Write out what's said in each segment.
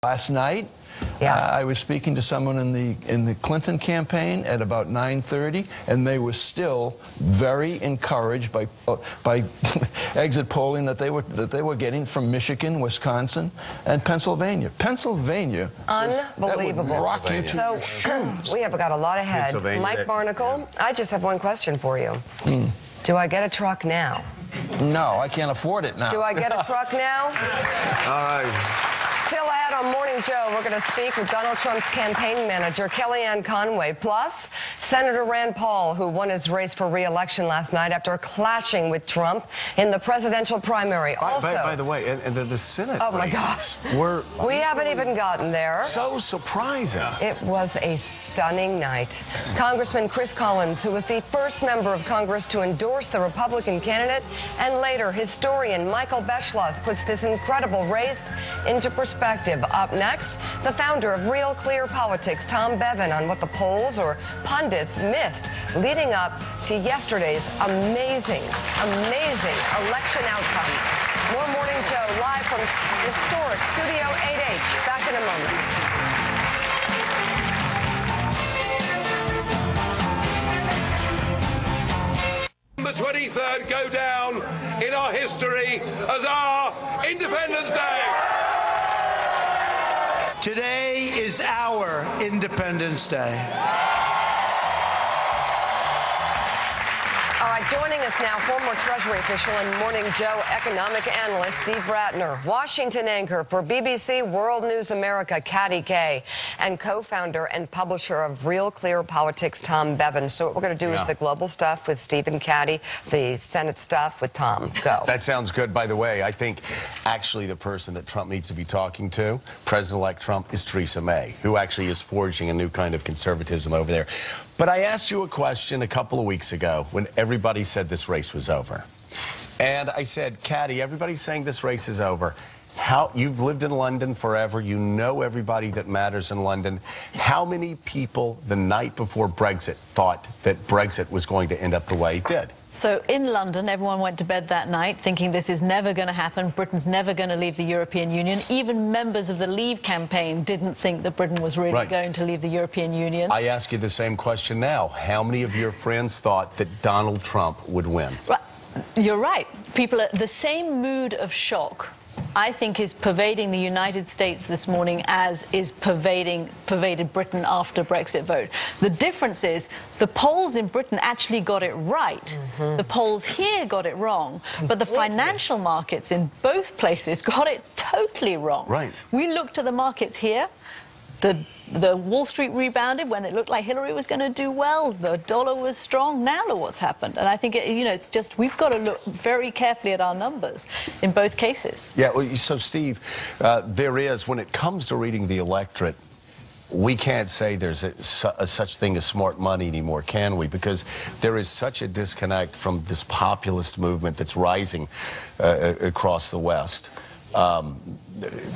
Last night, I was speaking to someone in the Clinton campaign at about 9:30, and they were still very encouraged by exit polling that they were getting from Michigan, Wisconsin, and Pennsylvania. Pennsylvania, unbelievable. That would rock you to So we have got a lot ahead. Mike Barnacle, I just have one question for you. Do I get a truck now? No, I can't afford it now. Do I get a truck now? All right. Still ahead on Morning Joe, we're going to speak with Donald Trump's campaign manager, Kellyanne Conway, plus Senator Rand Paul, who won his race for re-election last night after clashing with Trump in the presidential primary. By the way, and the Senate oh my gosh, we haven't even gotten there. So surprising. It was a stunning night. Congressman Chris Collins, who was the first member of Congress to endorse the Republican candidate, and later historian Michael Beschloss puts this incredible race into perspective. Up next, the founder of Real Clear Politics, Tom Bevan, on what the polls or pundits missed leading up to yesterday's amazing election outcome. More Morning Joe live from historic Studio 8H. Back in a moment. The 23rd go down in our history as our Independence Day. Today is our Independence Day. All right, joining us now, former Treasury official and Morning Joe economic analyst Steve Ratner, Washington anchor for BBC World News America, Katty Kay, and co-founder and publisher of Real Clear Politics, Tom Bevan. So what we're going to do is the global stuff with Steve and Katty, the Senate stuff with Tom. Go. That sounds good. By the way, I think actually the person that Trump needs to be talking to, President-elect Trump, is Theresa May, who actually is forging a new kind of conservatism over there. But I asked you a question a couple of weeks ago when everybody said this race was over. And I said, Katty, everybody's saying this race is over. You've lived in London forever. You know everybody that matters in London. How many people the night before Brexit thought that Brexit was going to end up the way it did? So in London, everyone went to bed that night thinking this is never going to happen. Britain's never going to leave the European Union. Even members of the Leave campaign didn't think that Britain was really going to leave the European Union. I ask you the same question now. How many of your friends thought that Donald Trump would win? You're right. People are the same mood of shock, I think, is pervading the United States this morning as is pervaded Britain after Brexit vote. The difference is the polls in Britain actually got it right. The polls here got it wrong. But the financial markets in both places got it totally wrong. Right. We looked at the markets here. The Wall Street rebounded when it looked like Hillary was going to do well. The dollar was strong. Now look what's happened. And I think, it's just we've got to look very carefully at our numbers in both cases. Yeah, well, so, Steve, there is, when it comes to reading the electorate, we can't say there's such thing as smart money anymore, can we? Because there is such a disconnect from this populist movement that's rising across the West.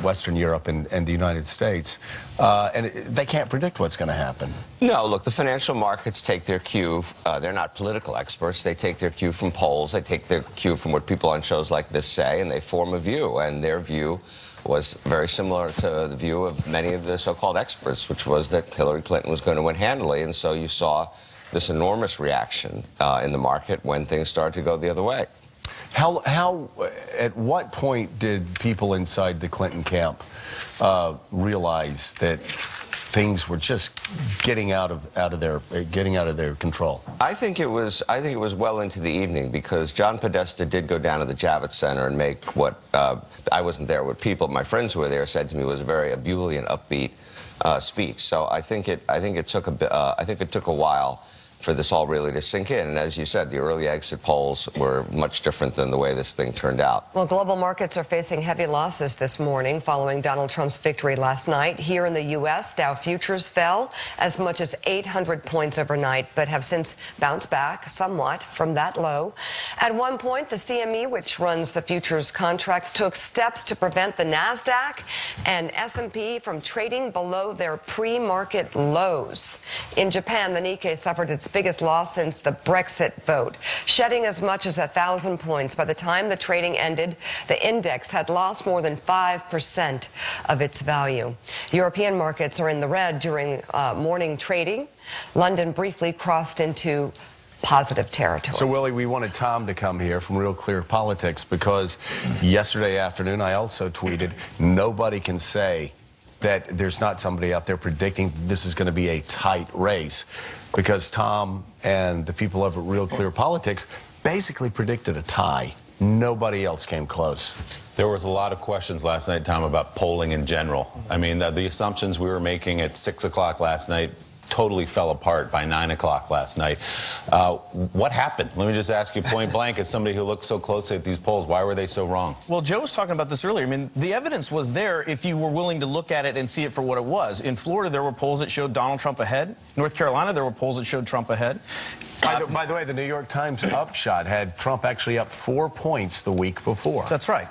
Western Europe and the United States, and they can't predict what's going to happen. No, look, the financial markets take their cue. They're not political experts. They take their cue from polls. They take their cue from what people on shows like this say, and they form a view. And their view was very similar to the view of many of the so-called experts, which was that Hillary Clinton was going to win handily. And so you saw this enormous reaction in the market when things started to go the other way. At what point did people inside the Clinton camp realize that things were just getting out of their control? I think it was well into the evening, because John Podesta did go down to the Javits Center and make what I wasn't there. What my friends who were there said to me was a very ebullient, upbeat speech. So I think it took a while for this all really to sink in. And as you said, the early exit polls were much different than the way this thing turned out. Well, global markets are facing heavy losses this morning following Donald Trump's victory last night. Here in the U.S., Dow futures fell as much as 800 points overnight, but have since bounced back somewhat from that low. At one point, the CME, which runs the futures contracts, took steps to prevent the NASDAQ and S&P from trading below their pre-market lows. In Japan, the Nikkei suffered its biggest loss since the Brexit vote, shedding as much as 1,000 points. By the time the trading ended, the index had lost more than 5% of its value. European markets are in the red during morning trading. London briefly crossed into positive territory. So, Willie, we wanted Tom to come here from Real Clear Politics because yesterday afternoon I also tweeted, nobody can say that there's not somebody out there predicting this is going to be a tight race, because Tom and the people over at Real Clear Politics basically predicted a tie. Nobody else came close. There was a lot of questions last night, Tom, about polling in general. I mean, the assumptions we were making at 6 o'clock last night totally fell apart by 9 o'clock last night. What happened? Let me just ask you point blank, as somebody who looks so closely at these polls, why were they so wrong? Well, Joe was talking about this earlier. I mean, the evidence was there if you were willing to look at it and see it for what it was. In Florida, there were polls that showed Donald Trump ahead. North Carolina, there were polls that showed Trump ahead. By the way, the New York Times Upshot had Trump actually up 4 points the week before. That's right.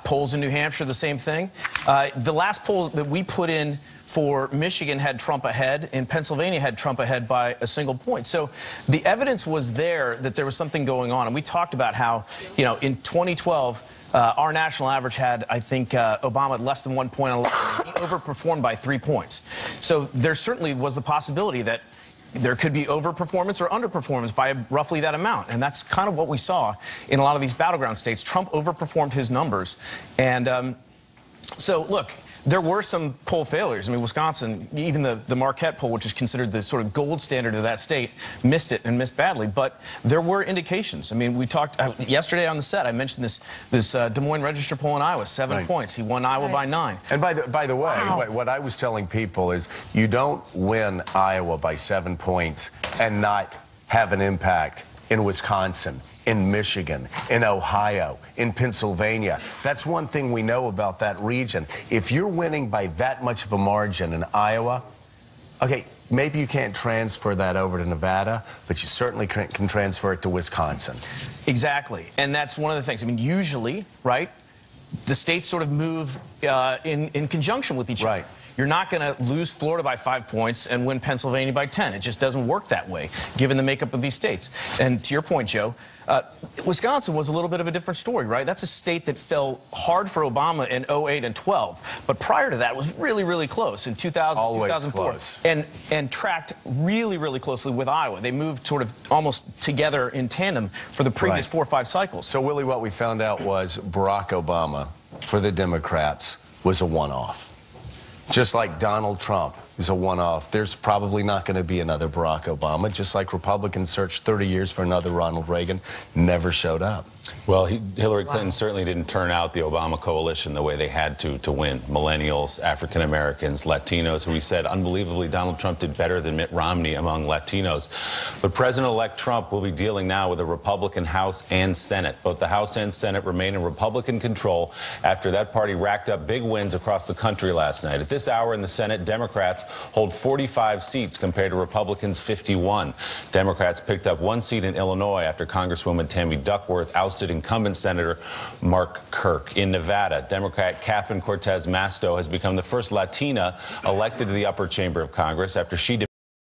Polls in New Hampshire, the same thing. The last poll that we put in for Michigan had Trump ahead, and Pennsylvania had Trump ahead by a single point. So the evidence was there that there was something going on. And we talked about how, you know, in 2012, our national average had, I think, Obama at less than 1 point on election. He overperformed by 3 points. So there certainly was the possibility that there could be overperformance or underperformance by roughly that amount. And that's kind of what we saw in a lot of these battleground states. Trump overperformed his numbers. And so, look, there were some poll failures. I mean, Wisconsin, even the Marquette poll, which is considered the sort of gold standard of that state, missed it and missed badly. But there were indications. I mean, we talked yesterday on the set. I mentioned this Des Moines Register poll in Iowa, 7 points. He won Iowa by 9. And by the way, what I was telling people is you don't win Iowa by 7 points and not have an impact in Wisconsin, in Michigan, in Ohio, in Pennsylvania. That's one thing we know about that region. If you're winning by that much of a margin in Iowa, okay, maybe you can't transfer that over to Nevada, but you certainly can transfer it to Wisconsin. Exactly. And that's one of the things. I mean, usually, right, the states sort of move in conjunction with each other. Right. You're not going to lose Florida by 5 points and win Pennsylvania by 10. It just doesn't work that way, given the makeup of these states. And to your point, Joe, Wisconsin was a little bit of a different story, right? That's a state that fell hard for Obama in 08 and 12. But prior to that, it was really, really close in 2000, Always 2004. Close. And tracked really, really closely with Iowa. They moved sort of almost together in tandem for the previous 4 or 5 cycles. So, Willie, what we found out was Barack Obama, for the Democrats, was a one-off. Just like Donald Trump is a one-off, there's probably not going to be another Barack Obama. Just like Republicans searched 30 years for another Ronald Reagan, never showed up. Well, Hillary Clinton certainly didn't turn out the Obama coalition the way they had to win. Millennials, African Americans, Latinos, who he said, unbelievably, Donald Trump did better than Mitt Romney among Latinos. But President-elect Trump will be dealing now with a Republican House and Senate. Both the House and Senate remain in Republican control after that party racked up big wins across the country last night. At this hour in the Senate, Democrats hold 45 seats compared to Republicans' 51. Democrats picked up 1 seat in Illinois after Congresswoman Tammy Duckworth ousted incumbent Senator Mark Kirk. In Nevada, Democrat Catherine Cortez Masto has become the first Latina elected to the upper chamber of Congress after she